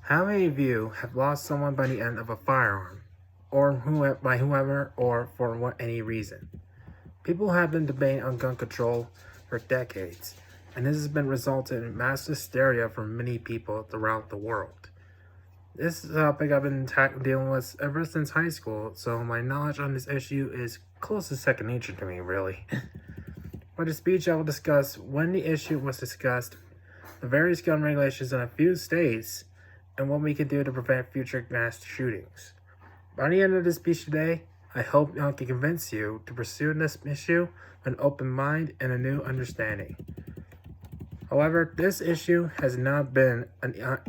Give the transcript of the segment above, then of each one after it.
How many of you have lost someone by the end of a firearm, or by whoever, or for any reason? People have been debating on gun control for decades, and this has been resulting in mass hysteria for many people throughout the world. This is a topic I've been dealing with ever since high school, so my knowledge on this issue is close to second nature to me, really. For the speech, I will discuss when the issue was discussed, the various gun regulations in a few states, and what we can do to prevent future mass shootings. By the end of this speech today, I hope I can convince you to pursue this issue with an open mind and a new understanding. However, this issue has not been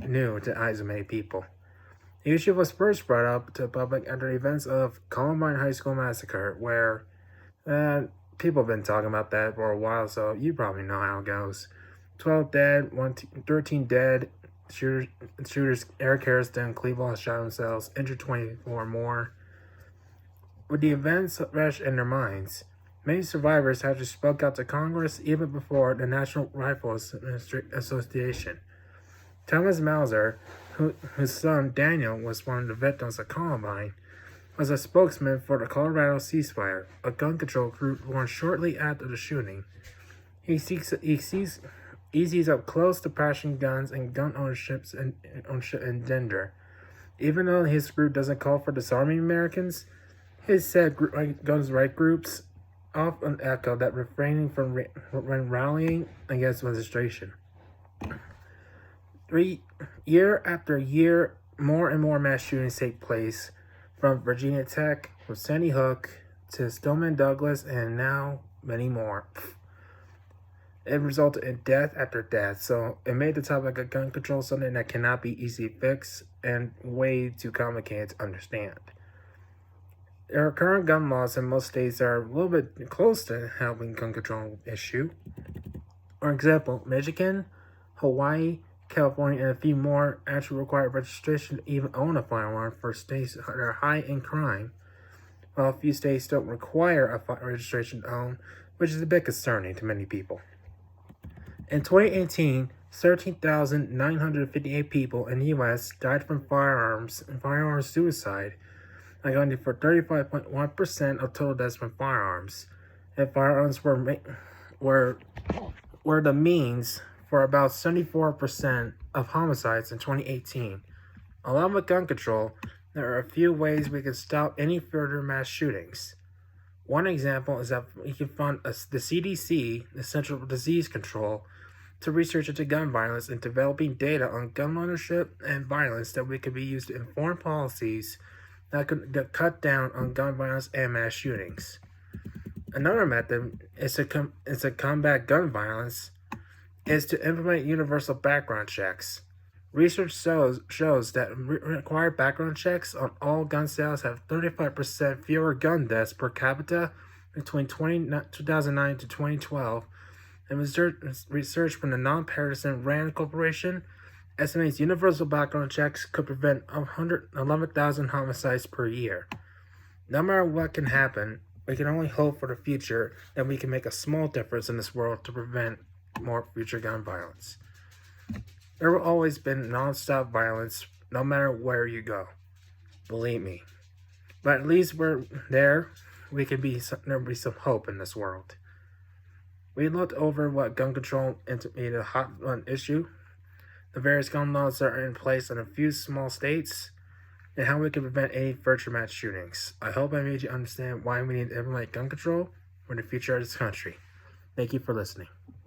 new to eyes of many people. The issue was first brought up to the public after the events of Columbine High School massacre, where people have been talking about that for a while, so you probably know how it goes. 12 dead, 13 dead. Shooters Eric Harrison, Cleveland shot themselves, injured 24 more. With the events fresh in their minds, many survivors have just spoke out to Congress even before the National Rifle Association. Thomas Mauser, whose son Daniel was one of the victims of Columbine, was a spokesman for the Colorado ceasefire, a gun control group born shortly after the shooting. He sees up close to passion guns and gun ownership and gender. Even though his group doesn't call for disarming Americans, his said guns rights groups often echo that refraining from rallying against registration. Year after year, more and more mass shootings take place, from Virginia Tech, from Sandy Hook, to Stoneman Douglas, and now many more. It resulted in death after death, so it made the topic of gun control something that cannot be easily fixed and way too complicated to understand. There are current gun laws in most states that are a little bit close to helping gun control issue. For example, Michigan, Hawaii, California, and a few more actually require registration to even own a firearm for states that are high in crime, while a few states don't require a registration to own, which is a bit concerning to many people. In 2018, 13,958 people in the U.S. died from firearms suicide, accounting for 35.1% of total deaths from firearms. And firearms were the means for about 74% of homicides in 2018. Along with gun control, there are a few ways we can stop any further mass shootings. One example is that we can fund the CDC, the Central Disease Control, to research into gun violence and developing data on gun ownership and violence that we could be used to inform policies that could cut down on gun violence and mass shootings. Another method is to combat gun violence is to implement universal background checks. Research shows that required background checks on all gun sales have 35% fewer gun deaths per capita between 2009 to 2012, and research from the nonpartisan RAND Corporation estimates universal background checks could prevent 111,000 homicides per year. No matter what can happen, we can only hope for the future that we can make a small difference in this world to prevent more future gun violence. There will always be non-stop violence, no matter where you go. Believe me. But at least there will be some hope in this world. We looked over what gun control made a hot issue, the various gun laws that are in place in a few small states, and how we can prevent any future mass shootings. I hope I made you understand why we need to implement gun control for the future of this country. Thank you for listening.